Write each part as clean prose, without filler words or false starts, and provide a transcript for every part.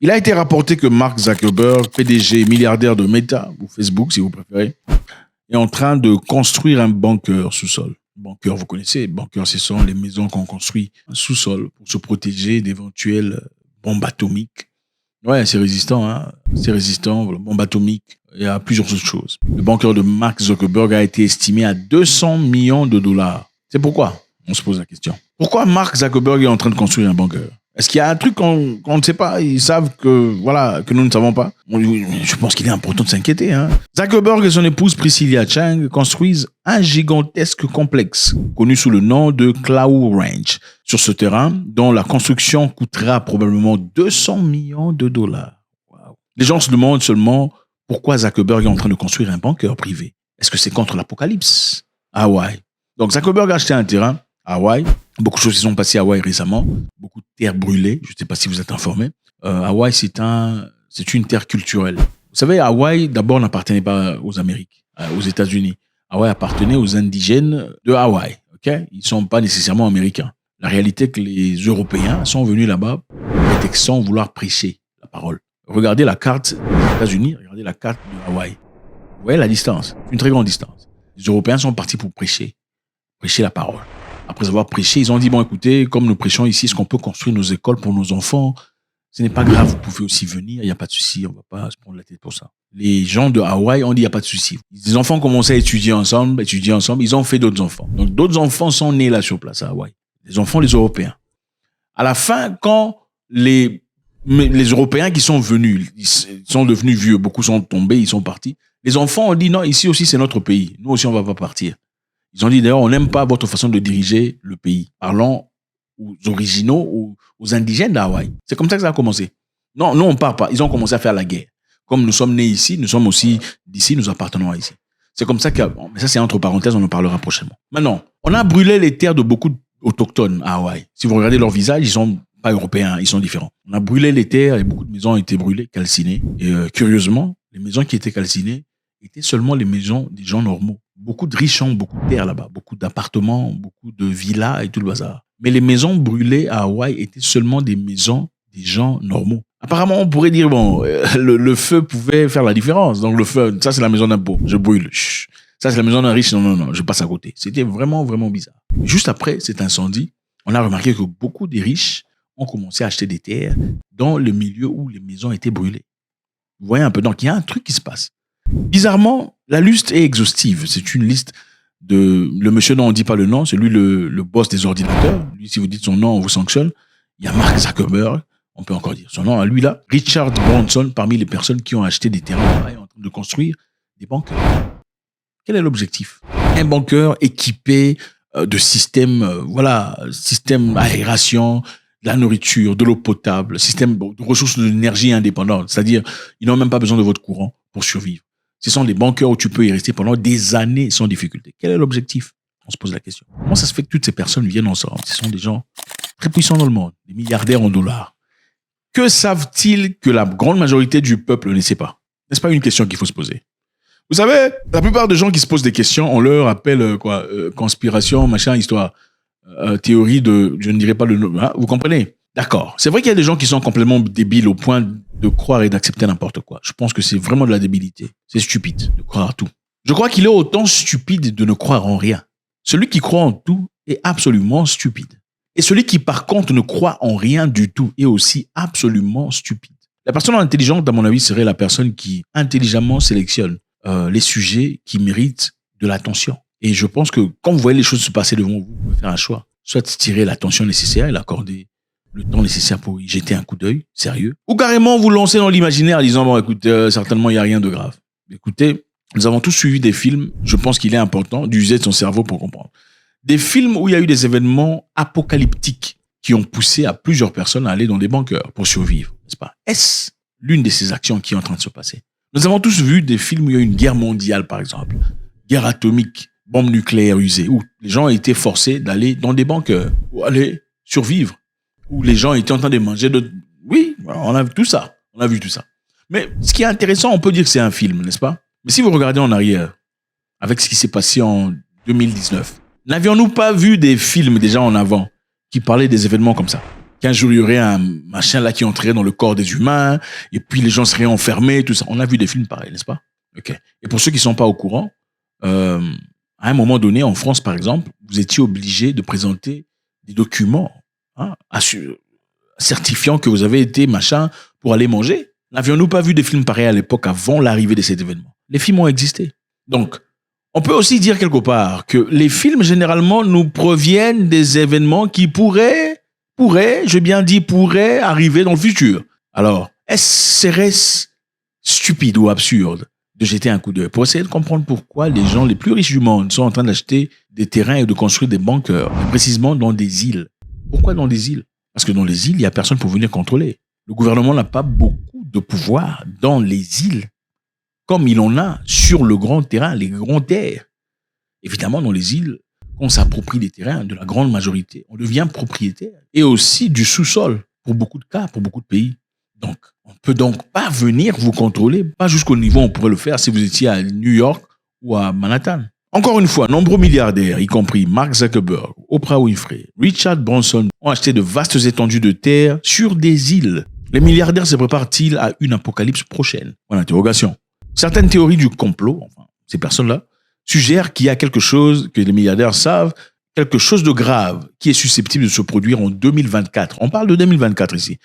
Il a été rapporté que Mark Zuckerberg, PDG milliardaire de Meta, ou Facebook si vous préférez, est en train de construire un bunker sous-sol. Bunker, vous connaissez, bunker, ce sont les maisons qu'on construit sous-sol pour se protéger d'éventuelles bombes atomiques. Ouais, c'est résistant, hein. C'est résistant, bombes atomiques. Il y a plusieurs autres choses. Le bunker de Mark Zuckerberg a été estimé à 200 millions de dollars. C'est pourquoi on se pose la question. Pourquoi Mark Zuckerberg est en train de construire un bunker? Est-ce qu'il y a un truc qu'on ne sait pas? Ils savent que nous ne savons pas. Je pense qu'il est important de s'inquiéter. Hein. Zuckerberg et son épouse Priscilla Chang construisent un gigantesque complexe connu sous le nom de Cloud Ranch sur ce terrain dont la construction coûtera probablement 200 millions de dollars. Wow. Les gens se demandent seulement pourquoi Zuckerberg est en train de construire un bunker privé. Est-ce que c'est contre l'apocalypse? Hawaï. Donc Zuckerberg a acheté un terrain à Hawaï. Beaucoup de choses qui sont passées à Hawaï récemment. Beaucoup de terres brûlées. Je ne sais pas si vous êtes informés. Hawaï, c'est une terre culturelle. Vous savez, Hawaï, d'abord, n'appartenait pas aux Amériques, aux États-Unis. Hawaï appartenait aux indigènes de Hawaï. Okay? Ils ne sont pas nécessairement américains. La réalité est que les Européens sont venus là-bas sans vouloir prêcher la parole. Regardez la carte des États-Unis, regardez la carte de Hawaï. Vous voyez la distance, une très grande distance. Les Européens sont partis pour prêcher la parole. Après avoir prêché, ils ont dit, bon, écoutez, comme nous prêchons ici, est-ce qu'on peut construire nos écoles pour nos enfants? Ce n'est pas grave, vous pouvez aussi venir, il n'y a pas de souci, on ne va pas se prendre la tête pour ça. Les gens de Hawaï ont dit, il n'y a pas de souci. Les enfants ont commencé à étudier ensemble, ils ont fait d'autres enfants. Donc, d'autres enfants sont nés là sur place à Hawaï. Les enfants, les Européens. À la fin, quand les Européens qui sont venus, ils sont devenus vieux, beaucoup sont tombés, ils sont partis. Les enfants ont dit, non, ici aussi, c'est notre pays. Nous aussi, on ne va pas partir. Ils ont dit, d'ailleurs, on n'aime pas votre façon de diriger le pays. Parlons aux originaux, aux indigènes d'Hawaï. C'est comme ça que ça a commencé. Non, nous, on ne part pas. Ils ont commencé à faire la guerre. Comme nous sommes nés ici, nous sommes aussi d'ici, nous appartenons à ici. C'est comme ça mais ça, c'est entre parenthèses, on en parlera prochainement. Maintenant, on a brûlé les terres de beaucoup d'autochtones à Hawaï. Si vous regardez leur visage, ils ne sont pas européens, ils sont différents. On a brûlé les terres et beaucoup de maisons ont été brûlées, calcinées. Et curieusement, les maisons qui étaient calcinées étaient seulement les maisons des gens normaux. Beaucoup de riches ont beaucoup de terres là-bas, beaucoup d'appartements, beaucoup de villas et tout le bazar. Mais les maisons brûlées à Hawaï étaient seulement des maisons des gens normaux. Apparemment, on pourrait dire, bon, le feu pouvait faire la différence. Donc le feu, ça c'est la maison d'un pauvre, je brûle. Chut. Ça c'est la maison d'un riche, non, je passe à côté. C'était vraiment, vraiment bizarre. Juste après cet incendie, on a remarqué que beaucoup des riches ont commencé à acheter des terres dans le milieu où les maisons étaient brûlées. Vous voyez un peu, donc il y a un truc qui se passe. Bizarrement, la liste est exhaustive. C'est une liste de... Le monsieur dont on ne dit pas le nom, c'est lui le boss des ordinateurs. Lui, si vous dites son nom, on vous sanctionne. Il y a Mark Zuckerberg, on peut encore dire son nom à lui là. Richard Branson, parmi les personnes qui ont acheté des terrains en train de construire des bunkers. Quel est l'objectif? Un bunker équipé de système, système aération, de la nourriture, de l'eau potable, système de ressources d'énergie indépendantes. C'est-à-dire, ils n'ont même pas besoin de votre courant pour survivre. Ce sont des bunkers où tu peux y rester pendant des années sans difficulté. Quel est l'objectif? On se pose la question. Comment ça se fait que toutes ces personnes viennent ensemble? Ce sont des gens très puissants dans le monde, des milliardaires en dollars. Que savent-ils que la grande majorité du peuple ne sait pas? N'est-ce pas une question qu'il faut se poser? Vous savez, la plupart des gens qui se posent des questions, on leur appelle conspiration, machin, histoire, théorie de, je ne dirais pas le nom, hein, vous comprenez? D'accord. C'est vrai qu'il y a des gens qui sont complètement débiles au point de croire et d'accepter n'importe quoi. Je pense que c'est vraiment de la débilité. C'est stupide de croire à tout. Je crois qu'il est autant stupide de ne croire en rien. Celui qui croit en tout est absolument stupide. Et celui qui, par contre, ne croit en rien du tout est aussi absolument stupide. La personne intelligente, à mon avis, serait la personne qui intelligemment sélectionne les sujets qui méritent de l'attention. Et je pense que quand vous voyez les choses se passer devant vous, vous pouvez faire un choix. Soit tirer l'attention nécessaire et l'accorder le temps nécessaire pour y jeter un coup d'œil sérieux, ou carrément vous lancer dans l'imaginaire en disant, bon, écoute, certainement, il n'y a rien de grave. Écoutez, nous avons tous suivi des films, je pense qu'il est important d'user de son cerveau pour comprendre. Des films où il y a eu des événements apocalyptiques qui ont poussé à plusieurs personnes à aller dans des bunkers pour survivre, n'est-ce pas? Est-ce l'une de ces actions qui est en train de se passer? Nous avons tous vu des films où il y a eu une guerre mondiale, par exemple, guerre atomique, bombe nucléaire usée, où les gens ont été forcés d'aller dans des bunkers pour aller survivre, où les gens étaient en train de manger de... Oui, on a vu tout ça. On a vu tout ça. Mais ce qui est intéressant, on peut dire que c'est un film, n'est-ce pas? Mais si vous regardez en arrière, avec ce qui s'est passé en 2019, n'avions-nous pas vu des films déjà en avant qui parlaient des événements comme ça? qu'un jour, il y aurait un machin là qui entrerait dans le corps des humains, et puis les gens seraient enfermés, tout ça. On a vu des films pareils, n'est-ce pas? Ok. Et pour ceux qui sont pas au courant, euh, à un moment donné, en France, par exemple, vous étiez obligé de présenter des documents, hein, certifiant que vous avez été machin pour aller manger. N'avions-nous pas vu des films pareils à l'époque avant l'arrivée de cet événement? Les films ont existé. Donc, on peut aussi dire quelque part que les films, généralement, nous proviennent des événements qui pourraient, je bien dis pourraient arriver dans le futur. Alors, serait-ce stupide ou absurde de jeter un coup d'œil pour essayer de comprendre pourquoi les gens les plus riches du monde sont en train d'acheter des terrains et de construire des bunkers, précisément dans des îles? Pourquoi dans des îles? Parce que dans les îles, il n'y a personne pour venir contrôler. Le gouvernement n'a pas beaucoup de pouvoir dans les îles, comme il en a sur le grand terrain, les grands terres. Évidemment, dans les îles, on s'approprie des terrains de la grande majorité. On devient propriétaire. Et aussi du sous-sol, pour beaucoup de cas, pour beaucoup de pays. Donc, on ne peut donc pas venir vous contrôler, pas jusqu'au niveau où on pourrait le faire si vous étiez à New York ou à Manhattan. Encore une fois, nombreux milliardaires, y compris Mark Zuckerberg, Oprah Winfrey, Richard Branson, ont acheté de vastes étendues de terre sur des îles. Les milliardaires se préparent-ils à une apocalypse prochaine? Point d'interrogation. Certaines théories du complot, enfin, ces personnes-là, suggèrent qu'il y a quelque chose que les milliardaires savent, quelque chose de grave qui est susceptible de se produire en 2024. On parle de 2024 ici.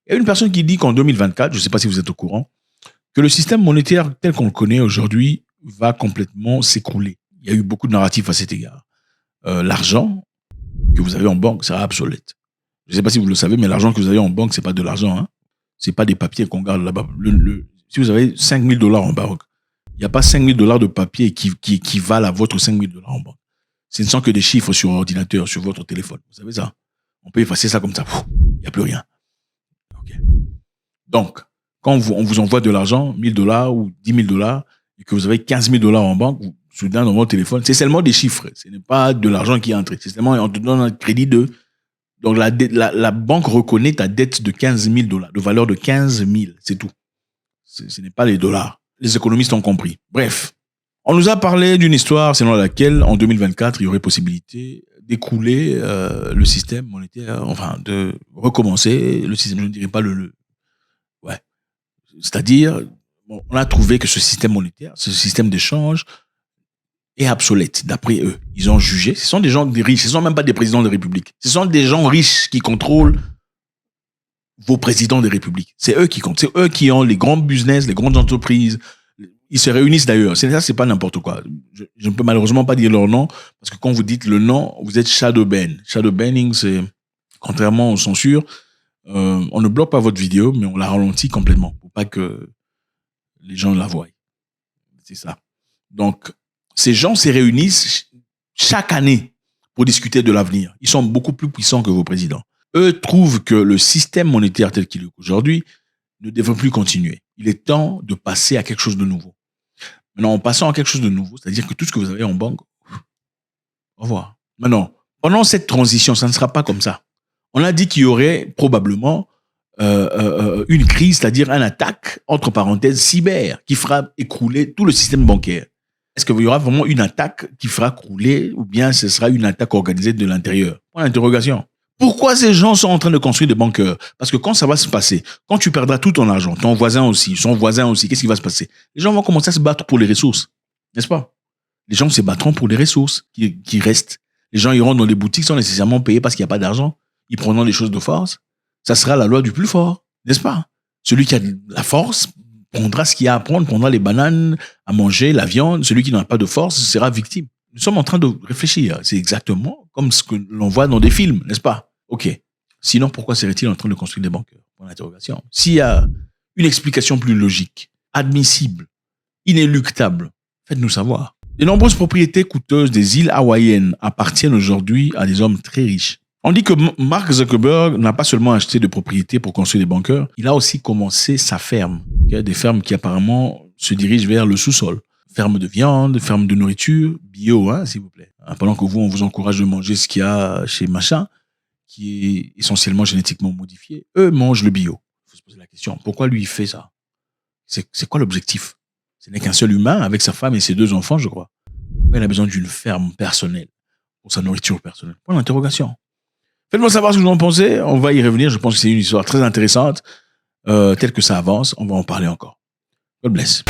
Il y a une personne qui dit qu'en 2024, je ne sais pas si vous êtes au courant, que le système monétaire tel qu'on le connaît aujourd'hui va complètement s'écrouler. Il y a eu beaucoup de narratifs à cet égard. L'argent que vous avez en banque sera obsolète. Je ne sais pas si vous le savez, mais l'argent que vous avez en banque, c'est pas de l'argent. Hein. C'est pas des papiers qu'on garde là-bas. Si vous avez 5 000 $ en banque, il n'y a pas 5 000 $ de papier qui équivalent à votre 5 000 $ en banque. Ce ne sont que des chiffres sur ordinateur, sur votre téléphone. Vous savez ça? On peut effacer ça comme ça. Il n'y a plus rien. Okay. Donc, quand on vous envoie de l'argent, 1 000 $ ou 10 000 $, et que vous avez 15 000 $ en banque, soudain dans votre téléphone, c'est seulement des chiffres. Ce n'est pas de l'argent qui est entré. C'est seulement, on te donne un crédit de... Donc, la banque reconnaît ta dette de 15 000 $, de valeur de 15 000, c'est tout. Ce n'est pas les dollars. Les économistes ont compris. Bref, on nous a parlé d'une histoire selon laquelle, en 2024, il y aurait possibilité d'écrouler le système monétaire, enfin, de recommencer le système, je ne dirais pas ouais. C'est-à-dire, bon, on a trouvé que ce système monétaire, ce système d'échange est obsolète, d'après eux. Ils ont jugé, ce sont des gens riches, ce ne sont même pas des présidents de république. Ce sont des gens riches qui contrôlent vos présidents des républiques. C'est eux qui comptent. C'est eux qui ont les grands business, les grandes entreprises. Ils se réunissent d'ailleurs. C'est pas n'importe quoi. Je ne peux malheureusement pas dire leur nom, parce que quand vous dites le nom, vous êtes shadow ban. Shadow banning, c'est, contrairement aux censures, on ne bloque pas votre vidéo, mais on la ralentit complètement pour pas que les gens la voient. C'est ça. Donc, ces gens se réunissent chaque année pour discuter de l'avenir. Ils sont beaucoup plus puissants que vos présidents. Eux trouvent que le système monétaire tel qu'il est aujourd'hui ne devrait plus continuer. Il est temps de passer à quelque chose de nouveau. Maintenant, en passant à quelque chose de nouveau, c'est-à-dire que tout ce que vous avez en banque, au revoir. Maintenant, pendant cette transition, ça ne sera pas comme ça. On a dit qu'il y aurait probablement une crise, c'est-à-dire une attaque, entre parenthèses, cyber, qui fera écrouler tout le système bancaire. Est-ce qu'il y aura vraiment une attaque qui fera crouler, ou bien ce sera une attaque organisée de l'intérieur? Point d'interrogation. Pourquoi ces gens sont en train de construire des bunkers? Parce que quand ça va se passer, quand tu perdras tout ton argent, ton voisin aussi, son voisin aussi, qu'est-ce qui va se passer? Les gens vont commencer à se battre pour les ressources, n'est-ce pas? Les gens se battront pour les ressources qui restent. Les gens iront dans les boutiques sans nécessairement payer parce qu'il n'y a pas d'argent. Ils prendront les choses de force. Ça sera la loi du plus fort, n'est-ce pas? Celui qui a de la force prendra ce qu'il y a à prendre, prendra les bananes à manger, la viande. Celui qui n'a pas de force sera victime. Nous sommes en train de réfléchir. C'est exactement comme ce que l'on voit dans des films, n'est-ce pas? Ok. Sinon, pourquoi serait-il en train de construire des bunkers? Pour l'interrogation. S'il y a une explication plus logique, admissible, inéluctable, faites-nous savoir. Les nombreuses propriétés coûteuses des îles hawaïennes appartiennent aujourd'hui à des hommes très riches. On dit que Mark Zuckerberg n'a pas seulement acheté de propriétés pour construire des bunkers, il a aussi commencé sa ferme. Des fermes qui apparemment se dirigent vers le sous-sol. Ferme de viande, ferme de nourriture, bio, hein, s'il vous plaît. Pendant que vous, on vous encourage de manger ce qu'il y a chez machin, qui est essentiellement génétiquement modifié, eux mangent le bio. Il faut se poser la question, pourquoi lui il fait ça? C'est quoi l'objectif? Ce n'est qu'un seul humain avec sa femme et ses 2 enfants, je crois. Pourquoi il a besoin d'une ferme personnelle pour sa nourriture personnelle? Point d'interrogation. Faites-moi savoir ce que vous en pensez. On va y revenir. Je pense que c'est une histoire très intéressante. Tel que ça avance, on va en parler encore. God bless.